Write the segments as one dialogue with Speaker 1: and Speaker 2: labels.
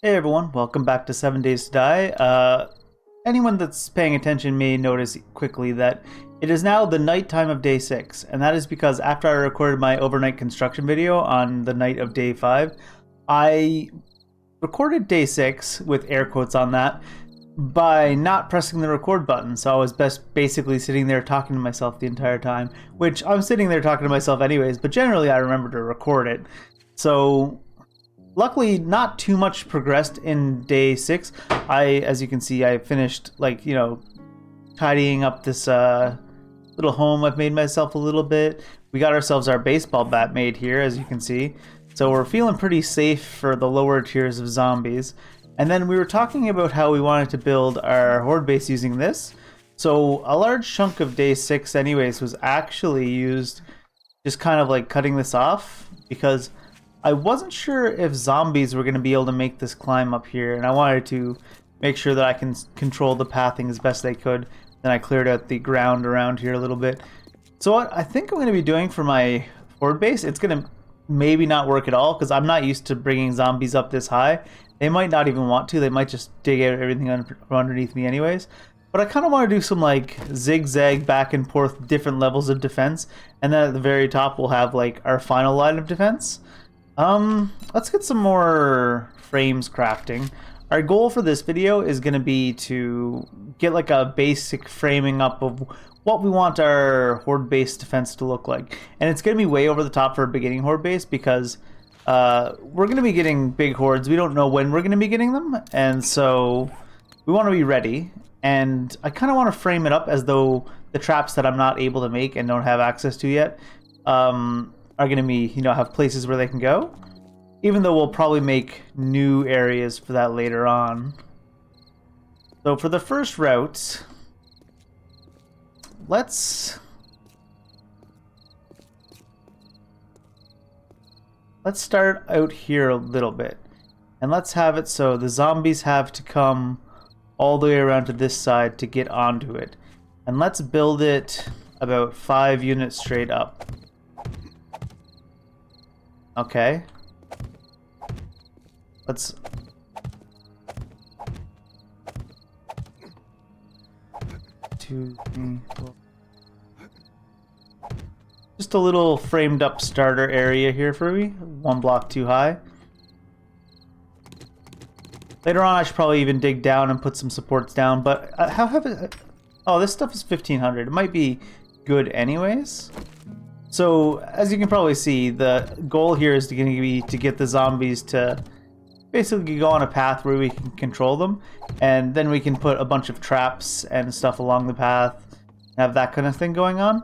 Speaker 1: Hey everyone, welcome back to 7 Days to Die. Anyone that's paying attention may notice quickly that it is now the nighttime of day 6, and that is because after I recorded my overnight construction video on the night of day 5, I recorded day 6, with air quotes on that, by not pressing the record button. So I was basically sitting there talking to myself the entire time, which I'm sitting there talking to myself anyways, but generally I remember to record it. So luckily, not too much progressed in day 6. As you can see, I finished, tidying up this little home I've made myself a little bit. We got ourselves our baseball bat made here, as you can see. So we're feeling pretty safe for the lower tiers of zombies. And then we were talking about how we wanted to build our horde base using this. So a large chunk of day 6 anyways was actually used just kind of like cutting this off, because I wasn't sure if zombies were going to be able to make this climb up here, and I wanted to make sure that I can control the pathing as best I could. Then I cleared out the ground around here a little bit. So what I think I'm going to be doing for my horde base, it's going to maybe not work at all, because I'm not used to bringing zombies up this high. They might not even want to. They might just dig out everything underneath me anyways. But I kind of want to do some like zigzag back and forth different levels of defense, and then at the very top we'll have like our final line of defense. Let's get some more frames crafting. Our goal for this video is going to be to get like a basic framing up of what we want our horde base defense to look like. And it's going to be way over the top for a beginning horde base, because we're going to be getting big hordes. We don't know when we're going to be getting them, and so we want to be ready. And I kind of want to frame it up as though the traps that I'm not able to make and don't have access to yet are going to be, have places where they can go, even though we'll probably make new areas for that later on. So for the first route, let's start out here a little bit, and let's have it so the zombies have to come all the way around to this side to get onto it, and let's build it about 5 units straight up. Okay. Let's... Two, three, four. Just a little framed up starter area here for me. 1 block too high. Later on I should probably even dig down and put some supports down, but how have it... Oh, this stuff is 1500. It might be good anyways. So, as you can probably see, the goal here is going to be to get the zombies to basically go on a path where we can control them, and then we can put a bunch of traps and stuff along the path, and have that kind of thing going on.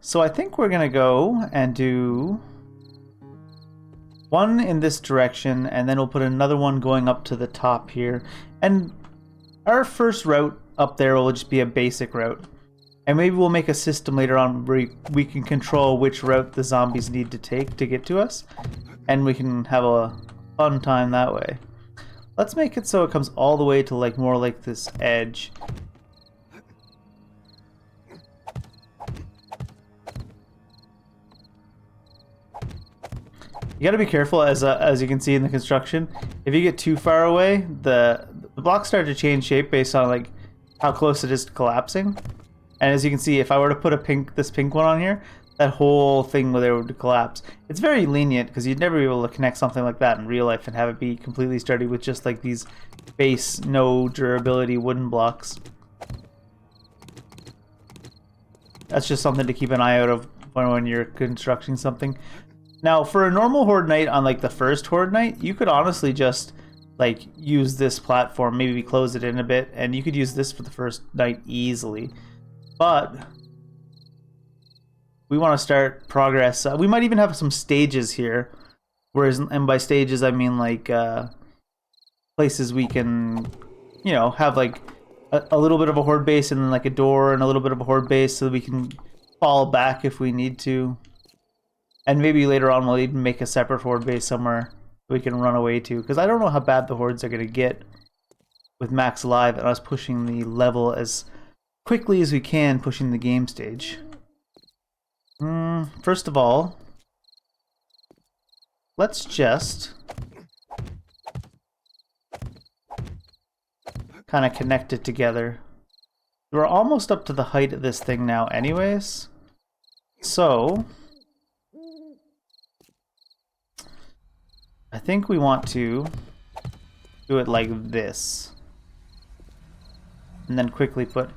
Speaker 1: So I think we're going to go and do one in this direction, and then we'll put another one going up to the top here. And our first route up there will just be a basic route. And maybe we'll make a system later on where we can control which route the zombies need to take to get to us. And we can have a fun time that way. Let's make it so it comes all the way to like more like this edge. You gotta be careful, as you can see in the construction. If you get too far away, the blocks start to change shape based on like how close it is to collapsing. And as you can see, if I were to put this pink one on here, that whole thing there would collapse. It's very lenient, because you'd never be able to connect something like that in real life and have it be completely sturdy with just like these base, no durability wooden blocks. That's just something to keep an eye out of when you're constructing something. Now, for a normal horde night on like the first horde night, you could honestly just like use this platform, maybe close it in a bit, and you could use this for the first night easily. But we want to start progress. We might even have some stages here. And by stages, I mean like places we can, have like a little bit of a horde base, and then like a door and a little bit of a horde base, so that we can fall back if we need to. And maybe later on we'll even make a separate horde base somewhere we can run away to. Because I don't know how bad the hordes are going to get with max alive and us pushing the level as quickly as we can, pushing the game stage. First of all, let's just kind of connected together. We're almost up to the height of this thing now anyways. So I think we want to do it like this. And then quickly put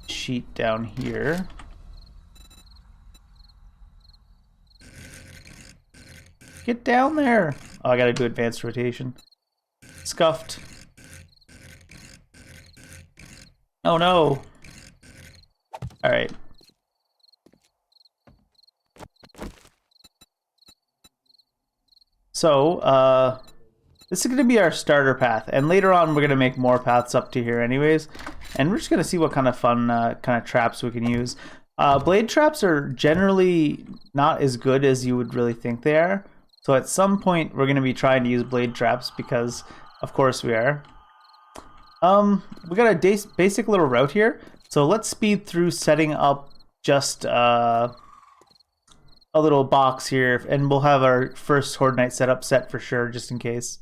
Speaker 1: sheet down here. Get down there! Oh, I gotta do advanced rotation. Scuffed. Oh no! Alright. So, this is going to be our starter path, and later on we're going to make more paths up to here anyways, and we're just going to see what kind of fun kind of traps we can use. Blade traps are generally not as good as you would really think they are, so at some point we're going to be trying to use blade traps because of course we are. We got a basic little route here, so let's speed through setting up just a little box here, and we'll have our first Horde Night setup set for sure, just in case.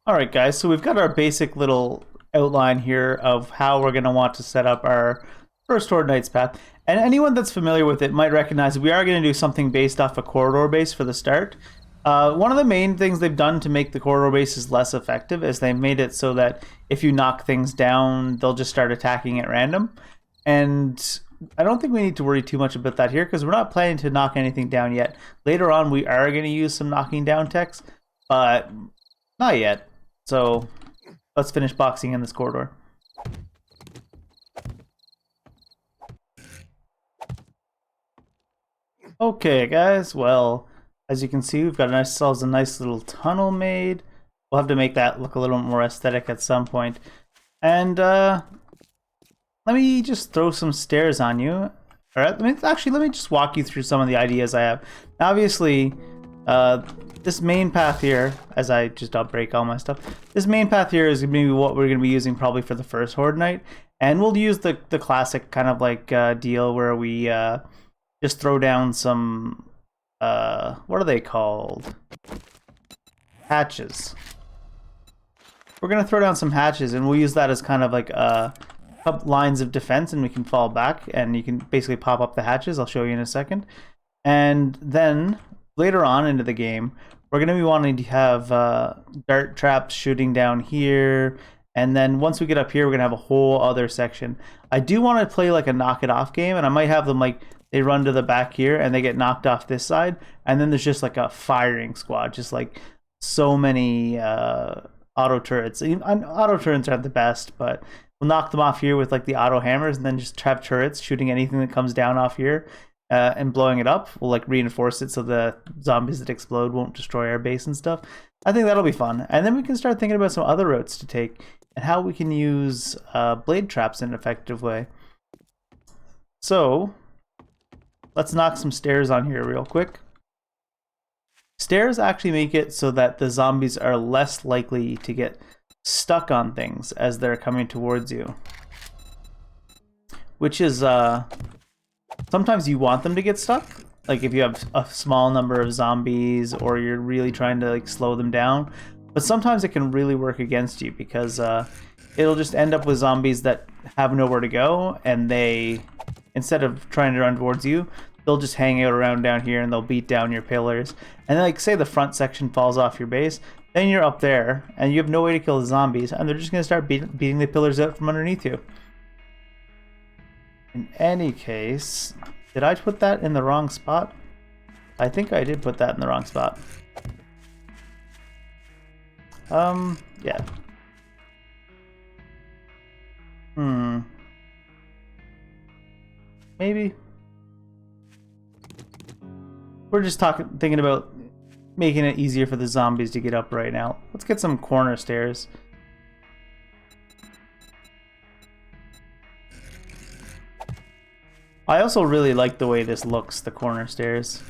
Speaker 1: Alright guys, so we've got our basic little outline here of how we're going to want to set up our first Horde Night's path. And anyone that's familiar with it might recognize we are going to do something based off a corridor base for the start. One of the main things they've done to make the corridor bases less effective is they've made it so that if you knock things down, they'll just start attacking at random. And I don't think we need to worry too much about that here because we're not planning to knock anything down yet. Later on, we are going to use some knocking down techs, but not yet. So let's finish boxing in this corridor. Okay, guys. Well, as you can see, we've got ourselves a nice little tunnel made. We'll have to make that look a little more aesthetic at some point. And let me just throw some stairs on you. All right, let me just walk you through some of the ideas I have. Now, obviously, this main path here, as I'll break all my stuff. This main path here is going to be what we're going to be using probably for the first Horde Night. And we'll use the classic kind of like deal where we just throw down some, what are they called? Hatches. We're going to throw down some hatches, and we'll use that as kind of like lines of defense, and we can fall back, and you can basically pop up the hatches. I'll show you in a second. And then later on into the game, we're going to be wanting to have dart traps shooting down here, and then once we get up here, we're going to have a whole other section. I do want to play like a knock it off game, and I might have them like they run to the back here and they get knocked off this side, and then there's just like a firing squad, just like so many auto turrets. Auto turrets aren't the best, but we'll knock them off here with like the auto hammers, and then just trap turrets shooting anything that comes down off here and blowing it up. We'll like reinforce it so the zombies that explode won't destroy our base and stuff. I think that'll be fun. And then we can start thinking about some other routes to take and how we can use blade traps in an effective way. So let's knock some stairs on here real quick. Stairs actually make it so that the zombies are less likely to get stuck on things as they're coming towards you. Which is, sometimes you want them to get stuck. Like if you have a small number of zombies or you're really trying to like slow them down. But sometimes it can really work against you because it'll just end up with zombies that have nowhere to go, and they, instead of trying to run towards you, they'll just hang out around down here and they'll beat down your pillars. And like say the front section falls off your base, then you're up there and you have no way to kill the zombies, and they're just going to start beating the pillars out from underneath you. In any case, did I put that in the wrong spot? I think I did put that in the wrong spot. Yeah. Maybe. We're just thinking about making it easier for the zombies to get up right now. Let's get some corner stairs. I also really like the way this looks, the corner stairs.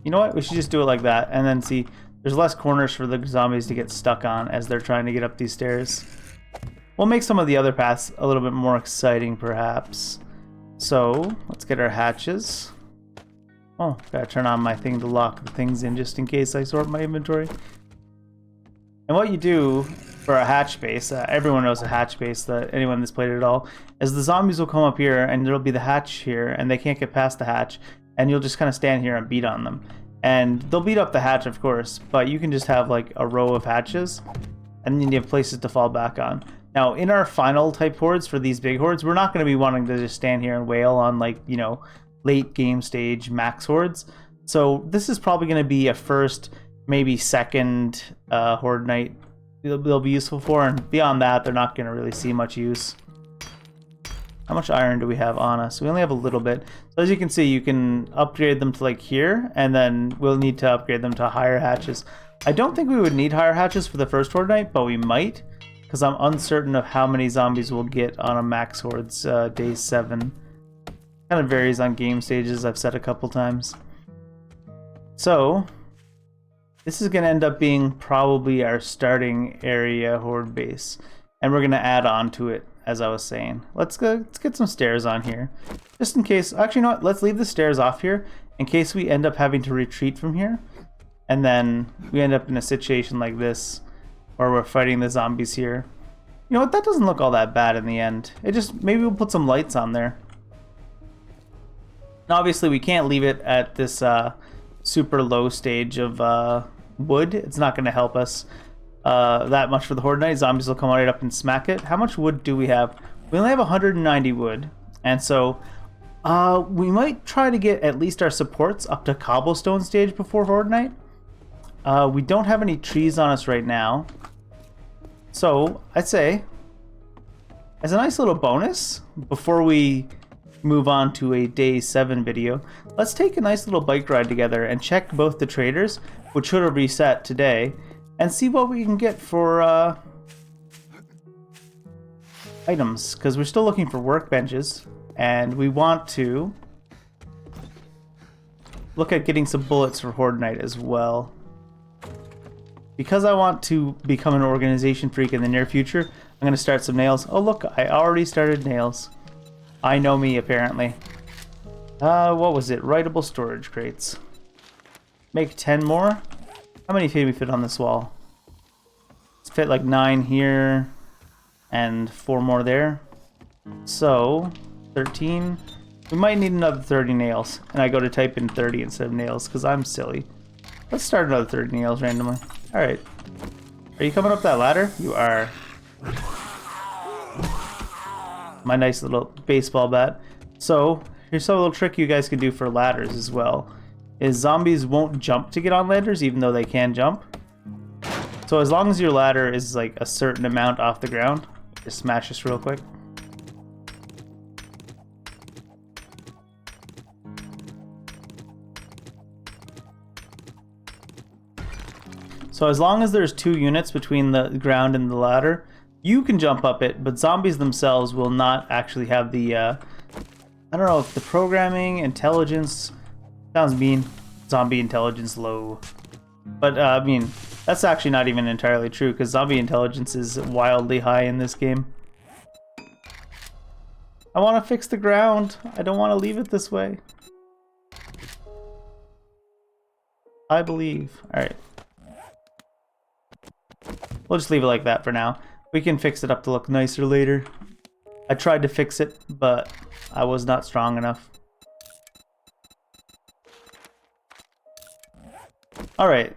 Speaker 1: You know what? We should just do it like that, and then see, there's less corners for the zombies to get stuck on as they're trying to get up these stairs. We'll make some of the other paths a little bit more exciting, perhaps. So, let's get our hatches. Oh, gotta turn on my thing to lock the things in just in case I sort my inventory. And what you do for a hatch base. Everyone knows a hatch base, that anyone that's played it at all, is the zombies will come up here and there'll be the hatch here and they can't get past the hatch, and you'll just kind of stand here and beat on them. And they'll beat up the hatch, of course, but you can just have like a row of hatches and then you have places to fall back on. Now, in our final type hordes for these big hordes, we're not going to be wanting to just stand here and wail on, like, you know, late game stage max hordes. So this is probably going to be a first, maybe second Horde Night they'll be useful for, and beyond that, they're not going to really see much use. How much iron do we have on us? We only have a little bit. So as you can see, you can upgrade them to like here, and then we'll need to upgrade them to higher hatches. I don't think we would need higher hatches for the first Horde Night, but we might, because I'm uncertain of how many zombies we'll get on a max hordes day 7. Kind of varies on game stages, I've said a couple times. So this is going to end up being probably our starting area horde base, and we're going to add on to it, as I was saying. Let's get some stairs on here, just in case. Actually, you know what? Let's leave the stairs off here in case we end up having to retreat from here, and then we end up in a situation like this where we're fighting the zombies here. You know what? That doesn't look all that bad in the end. It just, maybe we'll put some lights on there. And obviously, we can't leave it at this super low stage of wood. It's not going to help us that much for the Horde Night. Zombies will come right up and smack it. How much wood do we have? We only have 190 wood, and so we might try to get at least our supports up to cobblestone stage before Horde Night. We don't have any trees on us right now, so I'd say as a nice little bonus before we move on to a day 7 video, let's take a nice little bike ride together and check both the traders, which should have reset today, and see what we can get for items, because we're still looking for workbenches, and we want to look at getting some bullets for Horde Night as well. Because I want to become an organization freak in the near future, I'm going to start some nails. Oh look, I already started nails. I know me, apparently. What was it? Writable storage crates. Make 10 more? How many can we fit on this wall? Let's fit like 9 here and 4 more there. So, 13. We might need another 30 nails. And I go to type in 30 instead of nails because I'm silly. Let's start another 30 nails randomly. Alright. Are you coming up that ladder? You are. My nice little baseball bat. So, here's a little trick you guys can do for ladders as well. Is zombies won't jump to get on ladders even though they can jump. So as long as your ladder is like a certain amount off the ground, just smash this real quick. So as long as there's 2 units between the ground and the ladder, you can jump up it, but zombies themselves will not actually have the, I don't know, if the programming, intelligence, sounds mean, zombie intelligence low. But, I mean, that's actually not even entirely true, because zombie intelligence is wildly high in this game. I want to fix the ground. I don't want to leave it this way. I believe. Alright. We'll just leave it like that for now. We can fix it up to look nicer later. I tried to fix it, but I was not strong enough. Alright,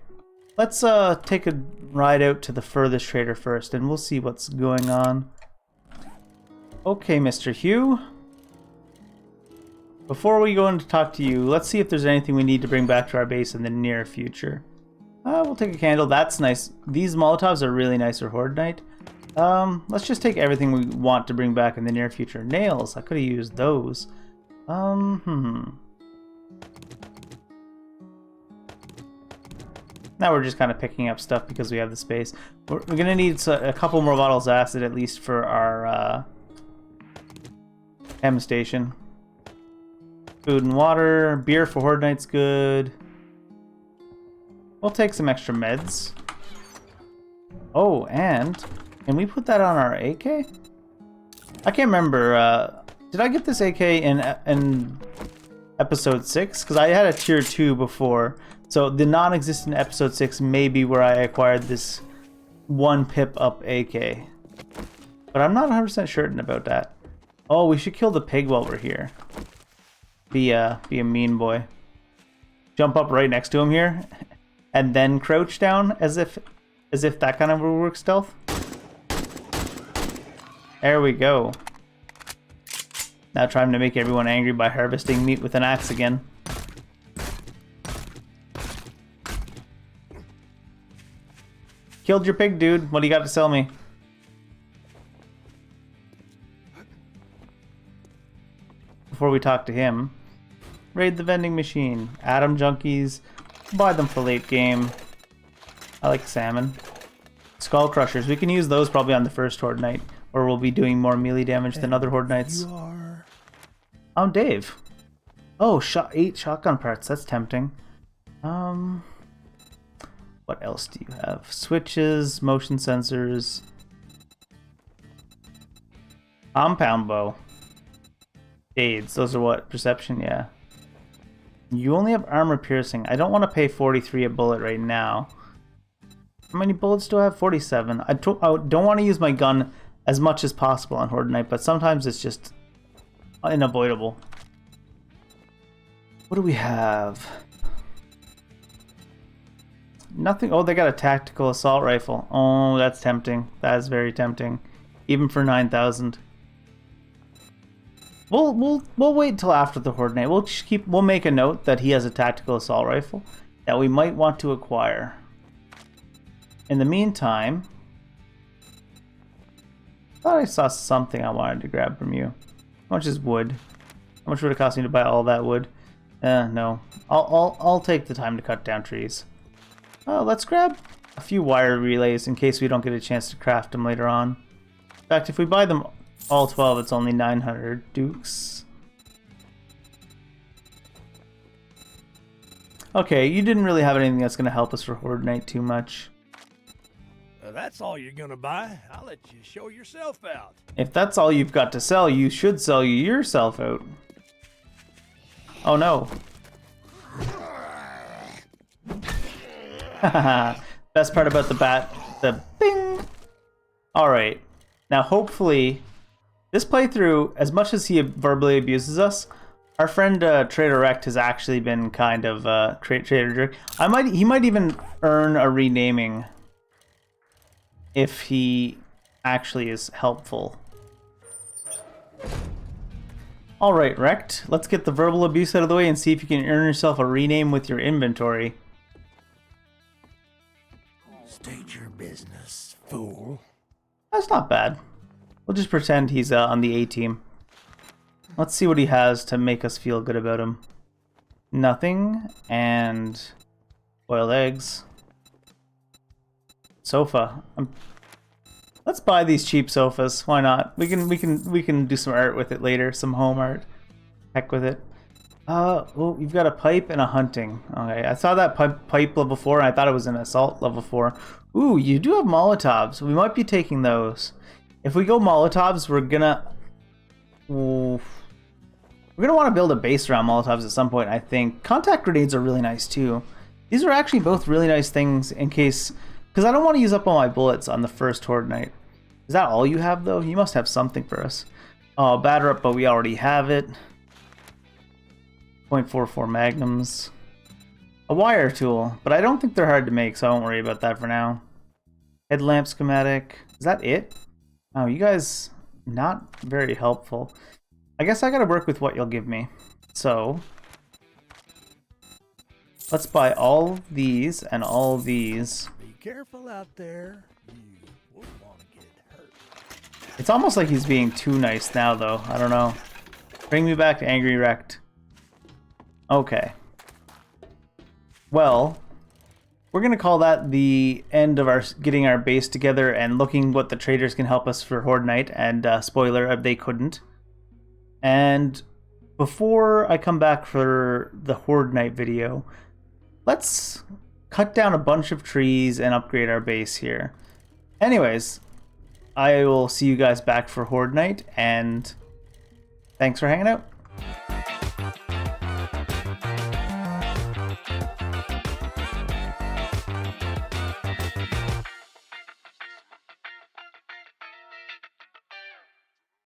Speaker 1: let's take a ride out to the furthest trader first, and we'll see what's going on. Okay, Mr. Hugh. Before we go in to talk to you, let's see if there's anything we need to bring back to our base in the near future. We'll take a candle. That's nice. These Molotovs are really nice for Horde Night. Let's just take everything we want to bring back in the near future. Nails, I could have used those. Now we're just kind of picking up stuff because we have the space. We're gonna need a couple more bottles of acid at least for our chem station. Food and water. Beer for Horde Night's good. We'll take some extra meds. Oh, and can we put that on our AK? I can't remember. Did I get this AK in episode 6? Because I had a tier 2 before. So the non-existent episode 6 may be where I acquired this 1 pip up AK. But I'm not 100% certain about that. Oh, we should kill the pig while we're here. Be a mean boy. Jump up right next to him here, and then crouch down as if that kind of would work stealth. There we go. Now trying to make everyone angry by harvesting meat with an axe again. Killed your pig, dude. What do you got to sell me? Before we talk to him, raid the vending machine. Atom junkies. Buy them for late game. I like salmon. Skull crushers. We can use those probably on the first Horde Night, or we'll be doing more melee damage than other Horde Nights. I'm Dave. Oh, 8 shotgun parts. That's tempting. What else do you have? Switches, motion sensors, compound bow, shades. Those are what? Perception, yeah. You only have armor piercing. I don't want to pay 43 a bullet right now. How many bullets do I have? 47. I don't want to use my gun as much as possible on Horde Night, but sometimes it's just unavoidable. What do we have? Nothing. Oh, they got a tactical assault rifle. Oh, that's tempting. That is very tempting, even for 9,000. We'll wait until after the Horde Night. We'll make a note that he has a tactical assault rifle that we might want to acquire. In the meantime, I thought I saw something I wanted to grab from you. How much is wood? How much would it cost me to buy all that wood? No. I'll take the time to cut down trees. Let's grab a few wire relays in case we don't get a chance to craft them later on. In fact, if we buy them all 12, it's only 900 dukes. Okay, you didn't really have anything that's going to help us for Horde Night too much.
Speaker 2: That's all you're going to buy. I'll let you show yourself out.
Speaker 1: If that's all you've got to sell, you should sell yourself out. Oh no. Best part about the bat, the bing. Alright, now hopefully this playthrough, as much as he verbally abuses us, our friend Trader Rect has actually been kind of Trader Jerk. He might even earn a renaming if he actually is helpful. Alright, Rect, let's get the verbal abuse out of the way and see if you can earn yourself a rename with your inventory.
Speaker 2: State your business, fool.
Speaker 1: That's not bad. We'll just pretend he's on the A team. Let's see what he has to make us feel good about him. Nothing, and boiled eggs. Sofa. Let's buy these cheap sofas. Why not? We can do some art with it later. Some home art. Heck with it. Oh, you've got a pipe and a hunting. Okay, I saw that pipe level 4 and I thought it was an assault level 4. Ooh, you do have Molotovs. We might be taking those. If we go Molotovs, we're gonna want to build a base around Molotovs at some point, I think. Contact grenades are really nice too. These are actually both really nice things in case, because I don't want to use up all my bullets on the first Horde Night. Is that all you have though? You must have something for us. Oh, batter up, but we already have it. .44 magnums. A wire tool, but I don't think they're hard to make, so I won't worry about that for now. Headlamp schematic. Is that it? Oh, you guys, not very helpful. I guess I gotta work with what you'll give me. So, let's buy all these and all these.
Speaker 2: Be careful out there. You won't want to get hurt.
Speaker 1: It's almost like he's being too nice now, though. I don't know. Bring me back to Angry Wrecked. Okay. Well, we're going to call that the end of our getting our base together and looking what the traders can help us for Horde Night. And spoiler, they couldn't. And before I come back for the Horde Night video, let's cut down a bunch of trees and upgrade our base here. Anyways, I will see you guys back for Horde Night, and thanks for hanging out.